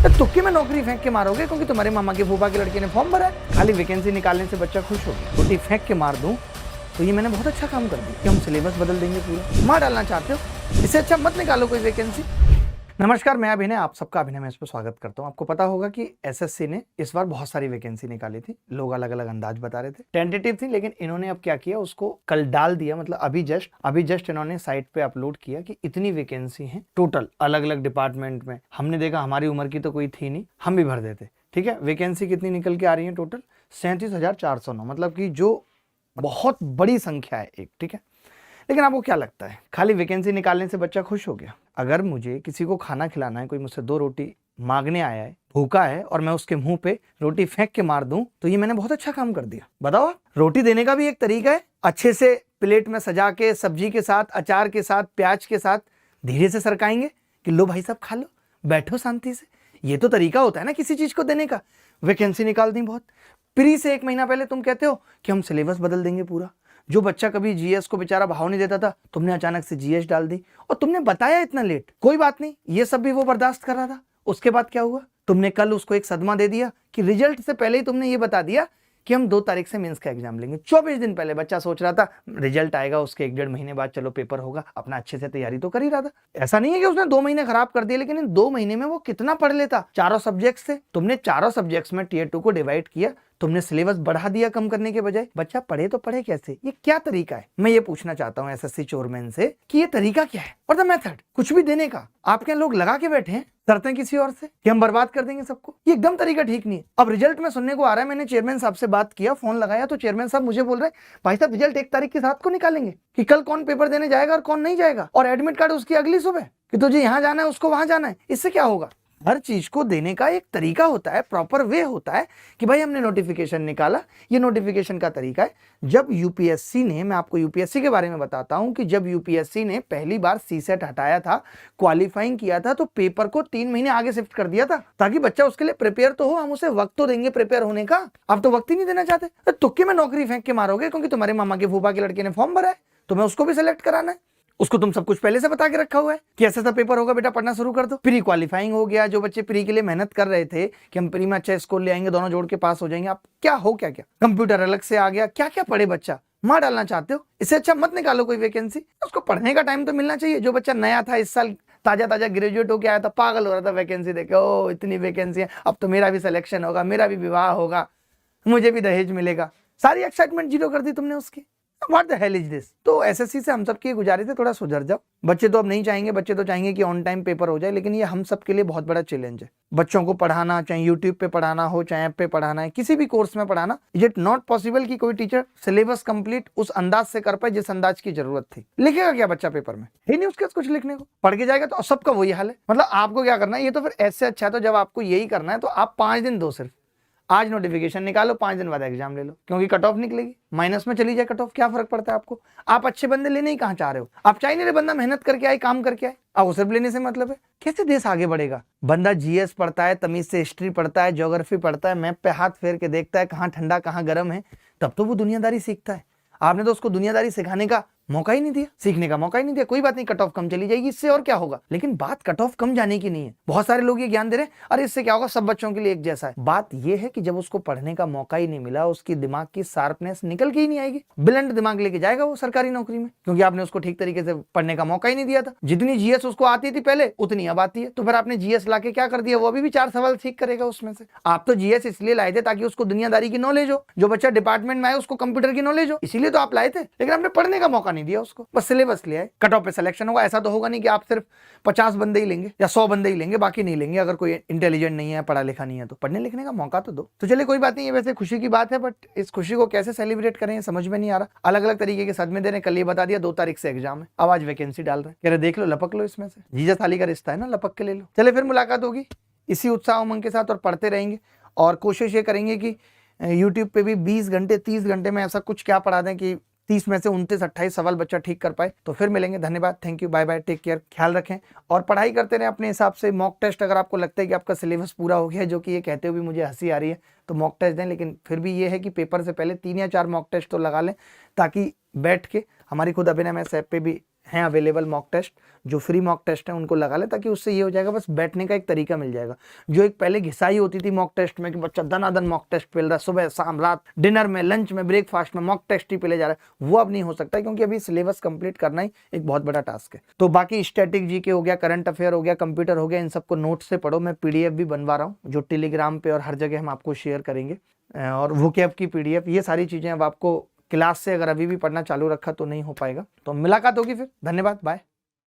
तुक्के में नौकरी फेंक के मारोगे क्योंकि तुम्हारे मामा के फूफा के लड़के ने फॉर्म भरा है। खाली वैकेंसी निकालने से बच्चा खुश हो गया। रोटी फेंक के मार दूं तो ये मैंने बहुत अच्छा काम कर दिया कि हम सिलेबस बदल देंगे पूरा। मार डालना चाहते हो, इससे अच्छा मत निकालो कोई वैकेंसी। नमस्कार, मैं अभिनय, आप सबका अभिनय में इस पर स्वागत करता हूं। आपको पता होगा कि एसएससी ने इस बार बहुत सारी वैकेंसी निकाली थी। लोग अलग अलग अंदाज बता रहे थे, टेंटेटिव थी, लेकिन इन्होंने अब क्या किया, उसको कल डाल दिया। मतलब अभी जस्ट इन्होंने साइट पे अपलोड किया कि इतनी वैकेंसी है टोटल अलग अलग डिपार्टमेंट में। हमने देखा हमारी उम्र की तो कोई थी नहीं, हम भी भर देते। ठीक है, वैकेंसी कितनी निकल के आ रही है टोटल 37,409, मतलब कि जो बहुत बड़ी संख्या है एक। ठीक है, लेकिन आपको क्या लगता है खाली वैकेंसी निकालने से बच्चा खुश हो गया? अगर मुझे किसी को खाना खिलाना है, कोई मुझसे 2 रोटी मांगने आया है, भूखा है, और मैं उसके मुंह पे रोटी फेंक के मार दूं तो ये मैंने बहुत अच्छा काम कर दिया। बताओ आप, रोटी देने का भी एक तरीका है। अच्छे से प्लेट में सजा के, सब्जी के साथ, अचार के साथ, प्याज के साथ धीरे से सरकाएंगे कि लो भाई साहब खा लो, बैठो शांति से। ये तो तरीका होता है ना किसी चीज को देने का। वैकेंसी निकाल दी बहुत। प्री से 1 महीना पहले तुम कहते हो कि हम सिलेबस बदल देंगे पूरा। जो बच्चा कभी जीएस को बेचारा भाव नहीं देता था, तुमने अचानक से जीएस डाल दी, और तुमने बताया इतना लेट। कोई बात नहीं, ये सब भी वो बर्दाश्त कर रहा था। उसके बाद क्या हुआ, तुमने कल उसको एक सदमा दे दिया कि रिजल्ट से पहले ही तुमने ये बता दिया कि हम 2 तारीख से मेंस का एग्जाम लेंगे। 24 दिन पहले बच्चा सोच रहा था रिजल्ट आएगा, उसके 1-1.5 महीने बाद चलो पेपर होगा, अपना अच्छे से तैयारी तो कर ही रहा था। ऐसा नहीं है कि उसने 2 महीने खराब कर दिए, लेकिन इन 2 महीने में वो कितना पढ़ लेता। 4 सब्जेक्ट से तुमने 4 सब्जेक्ट्स में टियर 2 को डिवाइड किया, तुमने सिलेबस बढ़ा दिया कम करने के बजाय। बच्चा पढ़े तो पढ़े कैसे? ये क्या तरीका है? मैं ये पूछना चाहता हूँ एसएससी चोरमैन से कि ये तरीका क्या है, और द मेथड कुछ भी देने का। आपके यहाँ लोग लगा के बैठे हैं शर्तें किसी और से कि हम बर्बाद कर देंगे सबको। ये एकदम तरीका ठीक नहीं है। अब रिजल्ट में सुनने को आ रहा है, मैंने चेयरमैन साहब से बात किया, फोन लगाया तो चेयरमैन साहब मुझे बोल रहे हैं भाई साहब रिजल्ट 1 तारीख की रात को निकालेंगे कि कल कौन पेपर देने जाएगा और कौन नहीं जाएगा, और एडमिट कार्ड उसकी अगली सुबह कि तुझे यहाँ जाना है, उसको वहां जाना है। इससे क्या होगा? हर चीज को देने का एक तरीका होता है, प्रॉपर वे होता है कि भाई हमने नोटिफिकेशन निकाला, ये नोटिफिकेशन का तरीका है। जब यूपीएससी ने, मैं आपको यूपीएससी के बारे में बताता हूं कि जब यूपीएससी ने पहली बार सीसेट हटाया था, क्वालिफाइंग किया था, तो पेपर को 3 महीने आगे शिफ्ट कर दिया था ताकि बच्चा उसके लिए प्रिपेयर तो हो। हम उसे वक्त तो देंगे प्रिपेयर होने का, आप तो वक्त ही नहीं देना चाहते। तुक्के में नौकरी फेंक के मारोगे क्योंकि तुम्हारे मामा के फूफा के लड़के ने फॉर्म भरा है, तुम्हें उसको भी सिलेक्ट कराना है। उसको तुम सब कुछ पहले से बता के रखा हुआ है कि ऐसा पेपर होगा, बेटा पढ़ना शुरू कर दो। प्री क्वालिफाइंग हो गया। जो बच्चे प्री के लिए मेहनत कर रहे थे कि हम प्री में अच्छा स्कोर ले आएंगे, दोनों जोड़ के पास हो जाएंगे, आप क्या हो क्या क्या कंप्यूटर अलग से आ गया, क्या क्या पढ़े बच्चा। मार डालना चाहते हो, इससे अच्छा मत निकालो कोई वैकेंसी। उसको पढ़ने का टाइम तो मिलना चाहिए। जो बच्चा नया था, इस साल ताजा ग्रेजुएट होके आया था, पागल हो रहा था वैकेंसी देखे, ओ इतनी वैकेंसी है, अब तो मेरा भी सिलेक्शन होगा, मेरा भी विवाह होगा, मुझे भी दहेज मिलेगा। सारी एक्साइटमेंट जीरो कर दी तुमने उसकी। What the hell is this? तो एसएससी से हम सबकी गुजारिश है, थोड़ा सुधर जाओ। बच्चे तो अब नहीं चाहेंगे, बच्चे तो चाहेंगे कि ऑन टाइम पेपर हो जाए, लेकिन ये हम सब के लिए बहुत बड़ा चैलेंज है। बच्चों को पढ़ाना, चाहे यूट्यूब पे पढ़ाना हो, चाहे ऐप पे पढ़ाना है, किसी भी कोर्स में पढ़ाना, इज इट नॉट पॉसिबल कि कोई टीचर सिलेबस कंप्लीट उस अंदाज से कर पाए जिस अंदाज की जरूरत थी। लिखेगा क्या बच्चा पेपर में? ही नहीं उसके कुछ लिखने को। पढ़ के जाएगा तो सबका वही हाल है। मतलब आपको क्या करना है, ये तो फिर ऐसे अच्छा है, तो जब आपको यही करना है तो आप 5 दिन दो, सिर्फ आज नोटिफिकेशन निकालो, 5 दिन बाद एग्जाम ले लो, क्योंकि कट ऑफ निकलेगी, माइनस में चली जाए कट ऑफ, क्या फर्क पड़ता है आपको? आप अच्छे बंदे लेने ही कहां चाह रहे हो? आप चाह नहीं रहे बंदा मेहनत करके आए, काम करके आए, आप सिर्फ लेने से मतलब है? कैसे देश आगे बढ़ेगा? बंदा जीएस पढ़ता है, तमीज से हिस्ट्री पढ़ता है, ज्योग्राफी पढ़ता है, मैप पे हाथ फेर के देखता है कहाँ ठंडा कहाँ गर्म है, तब तो वो दुनियादारी सीखता है। आपने तो उसको दुनियादारी सिखाने का मौका ही नहीं दिया, सीखने का मौका ही नहीं दिया। कोई बात नहीं, कट ऑफ कम चली जाएगी, इससे और क्या होगा। लेकिन बात कट ऑफ कम जाने की नहीं है। बहुत सारे लोग ये ज्ञान दे रहे हैं अरे इससे क्या होगा, सब बच्चों के लिए एक जैसा है। बात ये है कि जब उसको पढ़ने का मौका ही नहीं मिला, उसकी दिमाग की शार्पनेस निकल के ही नहीं आएगी। ब्लंट दिमाग लेके जाएगा वो सरकारी नौकरी में, क्योंकि आपने उसको ठीक तरीके से पढ़ने का मौका ही नहीं दिया था। जितनी जीएस उसको आती थी पहले, उतनी अब आती है। तो फिर आपने जीएस लाके क्या कर दिया, वो अभी भी 4 सवाल ठीक करेगा उसमें से। आप तो जीएस इसलिए लाए थे ताकि उसको दुनियादारी की नॉलेज हो। जो बच्चा डिपार्टमेंट में आए उसको कंप्यूटर की नॉलेज हो, इसीलिए तो आप लाए थे। लेकिन आपने पढ़ने का मौका नहीं दिया उसको, बस सिलेबस लिया है। कट ऑफ पे सिलेक्शन होगा, ऐसा तो होगा नहीं कि आप सिर्फ 50 बंदे ही लेंगे या 100 बंदे ही लेंगे, बाकी नहीं लेंगे। अगर कोई इंटेलिजेंट नहीं है, पढ़ा लिखा नहीं है, तो पढ़ने लिखने का मौका तो दो। तो चलिए कोई बात नहीं, ये वैसे खुशी की बात है, बट इस खुशी को कैसे सेलिब्रेट करें समझ में नहीं आ रहा। अलग अलग तरीके के सदमे दे रहे। कल ये बता दिया 2 तारीख से एग्जाम है, अब आज वैकेंसी डाल रहे, कह रहे देख लो, लपक लो इसमें से, जीजा थाली का रिश्ता है ना, लपक के ले लो। चले फिर मुलाकात होगी इसी उत्साह उमंग के साथ, और पढ़ते रहेंगे, और कोशिश ये करेंगे कि यूट्यूब पे भी 20 घंटे 30 घंटे में ऐसा कुछ क्या पढ़ा दें कि 30 में से 29-28 सवाल बच्चा ठीक कर पाए। तो फिर मिलेंगे। धन्यवाद, thank you, bye bye, take care, ख्याल रखें और पढ़ाई करते रहें अपने हिसाब से। मॉक टेस्ट अगर आपको लगता है कि आपका सिलेबस पूरा हो गया, जो कि ये कहते हुए भी मुझे हंसी आ रही है, तो मॉक टेस्ट दें। लेकिन फिर भी ये है कि पेपर से पहले 3 या 4 मॉक टेस्ट तो लगा लें, ताकि बैठ के हमारी खुद अभिनय मैथ्स ऐप पे भी हैं अवेलेबल मॉक टेस्ट, जो फ्री मॉक टेस्ट है उनको लगा ले, ताकि उससे ये हो जाएगा बस बैठने का एक तरीका मिल जाएगा। जो एक पहले घिसाई होती थी मॉक टेस्ट में कि बच्चा दनादन मॉक टेस्ट पेल रहा है, सुबह शाम रात, डिनर में, लंच में, ब्रेकफास्ट में मॉक टेस्ट ही पेले जा रहा है, वो अब नहीं हो सकता, क्योंकि अभी सिलेबस कंप्लीट करना ही एक बहुत बड़ा टास्क है। तो बाकी स्टैटिक जीके हो गया, करंट अफेयर हो गया, कंप्यूटर हो गया, इन सबको नोट से पढ़ो। मैं पीडीएफ भी बनवा रहा हूँ, जो टेलीग्राम पे और हर जगह हम आपको शेयर करेंगे, और वोकैब की पीडीएफ, ये सारी चीजें अब आपको क्लास से अगर अभी भी पढ़ना चालू रखा तो नहीं हो पाएगा। तो मुलाकात होगी फिर, धन्यवाद, बाय।